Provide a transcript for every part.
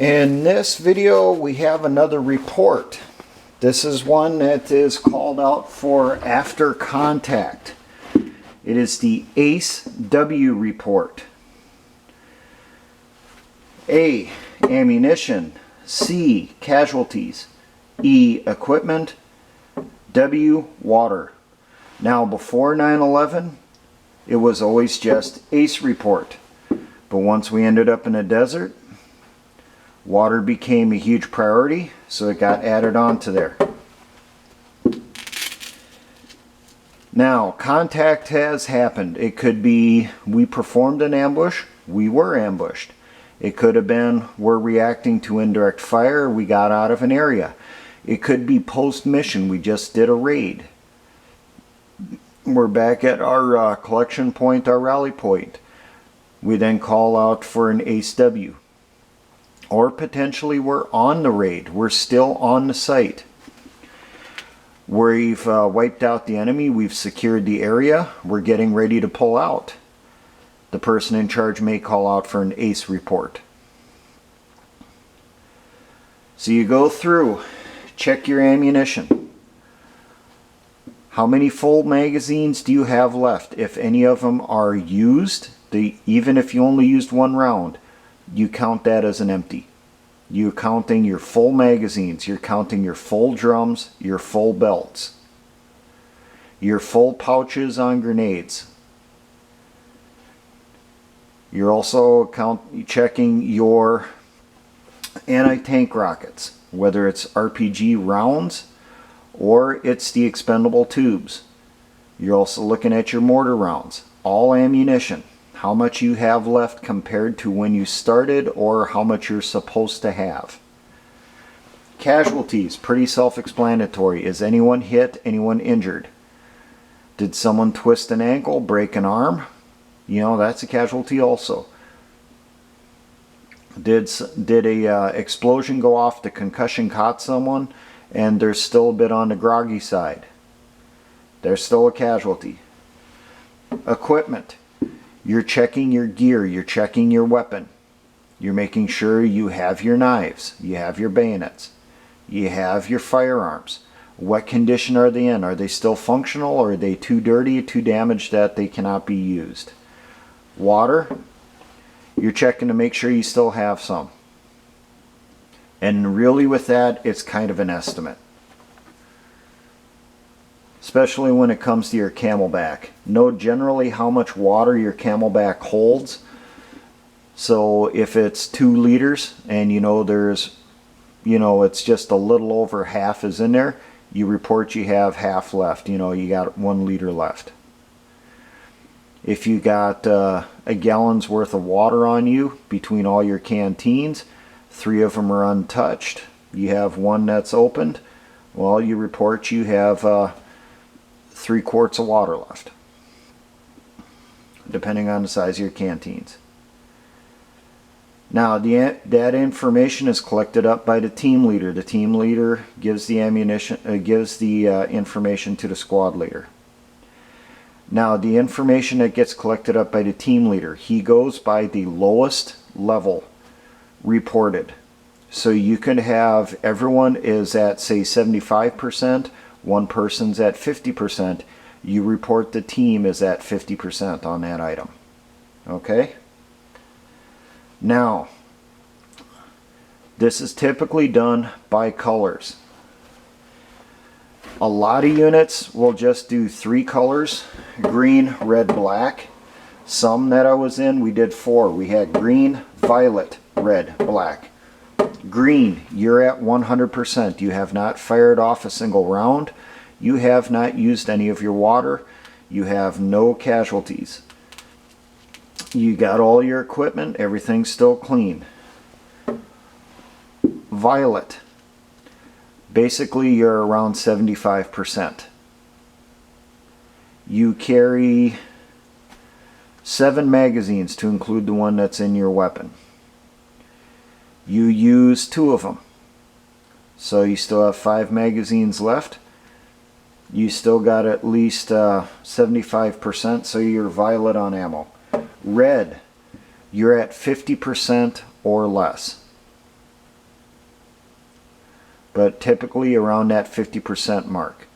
In this video we have another report. This is one that is called out for after contact. It is the ACEW report. A. Ammunition. C. Casualties. E. Equipment. W. Water. Now before 9/11 it was always just ACE report. But once we ended up in a desert, water became a huge priority, so it got added on to there. Now, contact has happened. It could be we performed an ambush, we were ambushed. It could have been we're reacting to indirect fire, we got out of an area. It could be post-mission, we just did a raid. We're back at our collection point, our rally point. We then call out for an ACEW. Or potentially we're on the raid. We're still on the site. We've wiped out the enemy. We've secured the area. We're getting ready to pull out. The person in charge may call out for an ACE report. So you go through, check your ammunition. How many full magazines do you have left? If any of them are used, even if you only used one round, you count that as an empty. You're counting your full magazines, you're counting your full drums, your full belts, your full pouches on grenades. You're also checking your anti-tank rockets, whether it's RPG rounds or it's the expendable tubes. You're also looking at your mortar rounds, all ammunition. How much you have left compared to when you started, or how much you're supposed to have. Casualties, pretty self-explanatory. Is anyone hit? Anyone injured? Did someone twist an ankle, break an arm? You know, that's a casualty also. Did a explosion go off, the concussion caught someone, and they're still a bit on the groggy side? They're still a casualty. Equipment. You're checking your gear, you're checking your weapon. You're making sure you have your knives, you have your bayonets, you have your firearms. What condition are they in? Are they still functional, or are they too dirty, too damaged that they cannot be used? Water, you're checking to make sure you still have some. And really with that, it's kind of an estimate. Especially when it comes to your Camelback. Know generally how much water your Camelback holds. So if it's 2 liters and it's just a little over half is in there, you report you have half left. You got 1 liter left. If you got a gallon's worth of water on you between all your canteens, 3 of them are untouched, you have 1 that's opened, well, you report you have 3 quarts of water left, depending on the size of your canteens. Now that information is collected up by the team leader. The team leader gives the information to the squad leader. Now the information that gets collected up by the team leader, he goes by the lowest level reported. So you can have everyone is at, say, 75%. One person's at 50%, you report the team is at 50% on that item. Okay? Now, this is typically done by colors. A lot of units will just do 3 colors, green, red, black. Some that I was in, we did 4. We had green, violet, red, black. Green, you're at 100%. You have not fired off a single round. You have not used any of your water. You have no casualties. You got all your equipment. Everything's still clean. Violet, basically you're around 75%. You carry 7 magazines to include the one that's in your weapon. You use 2 of them, so you still have 5 magazines left. You still got at least 75%, so you're violet on ammo. Red, you're at 50% or less. but typically around that 50% mark.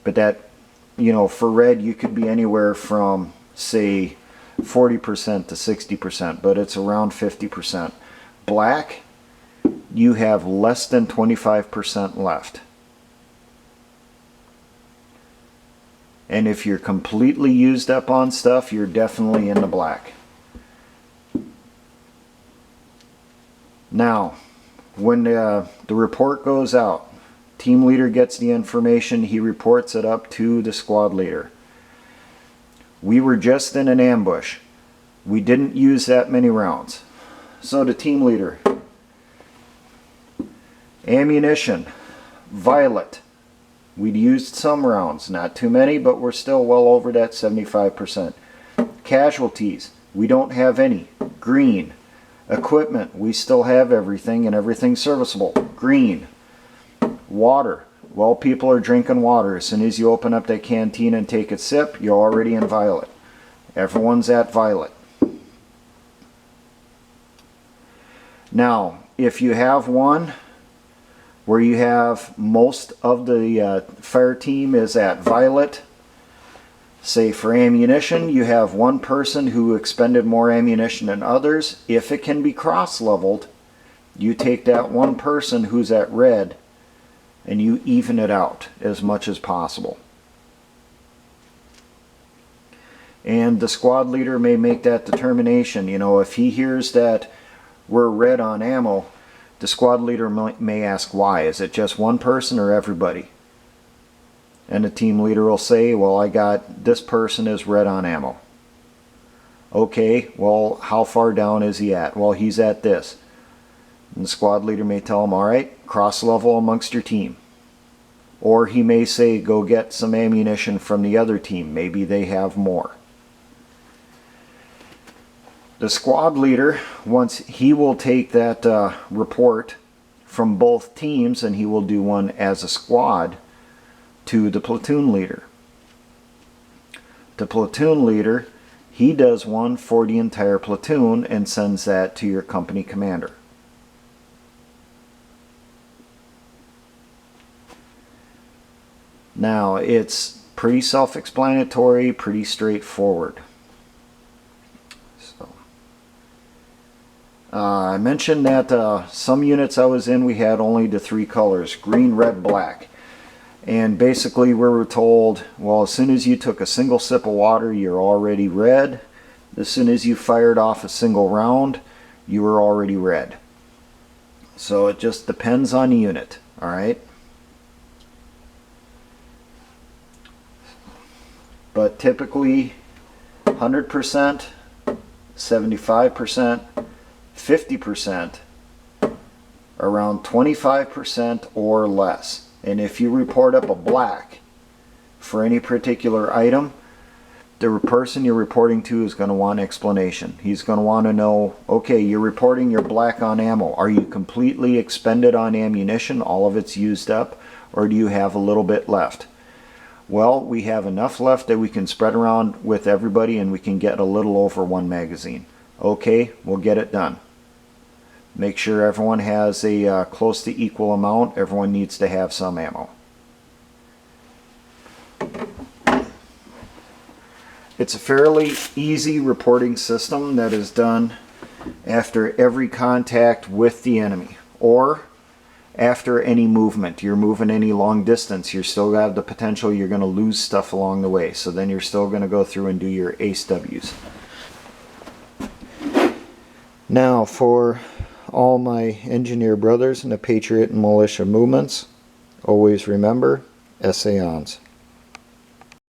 But that, you know, for red you could be anywhere from say 40% to 60%, but it's around 50%. Black, you have less than 25% left. And if you're completely used up on stuff, you're definitely in the black. Now, when the report goes out, team leader gets the information, he reports it up to the squad leader. We were just in an ambush. We didn't use that many rounds. So the team leader, ammunition, violet. We'd used some rounds, not too many, but we're still well over that 75%. Casualties, we don't have any, green. Equipment, we still have everything and everything's serviceable, green. Water, well, people are drinking water. As soon as you open up that canteen and take a sip, you're already in violet. Everyone's at violet. Now, if you have one where you have most of the fire team is at violet, say for ammunition, you have one person who expended more ammunition than others. If it can be cross-leveled, you take that one person who's at red and you even it out as much as possible. And the squad leader may make that determination. You know, if he hears that we're red on ammo, the squad leader may ask why. Is it just one person or everybody? And the team leader will say, well, I got this person is red on ammo. Okay, well, how far down is he at? Well, he's at this. And the squad leader may tell him, all right, cross level amongst your team. Or he may say, go get some ammunition from the other team. Maybe they have more. The squad leader, once he will take that report from both teams, and he will do one as a squad to the platoon leader. The platoon leader, he does one for the entire platoon and sends that to your company commander. Now, it's pretty self-explanatory, pretty straightforward. So, I mentioned that some units I was in, we had only the three colors, green, red, black. And basically we were told, well, as soon as you took a single sip of water, you're already red. As soon as you fired off a single round, you were already red. So it just depends on the unit, all right? But typically 100%, 75%, 50%, around 25% or less. And if you report up a black for any particular item, the person you're reporting to is going to want an explanation. He's going to want to know, okay, you're reporting you're black on ammo. Are you completely expended on ammunition? All of it's used up? Or do you have a little bit left? Well, we have enough left that we can spread around with everybody and we can get a little over one magazine. Okay, we'll get it done. Make sure everyone has a close to equal amount. Everyone needs to have some ammo. It's a fairly easy reporting system that is done after every contact with the enemy or after any movement. You're moving any long distance, you're still have the potential you're going to lose stuff along the way. So then you're still going to go through and do your ACEWs. Now for all my engineer brothers in the Patriot and Militia movements, always remember, essay ons.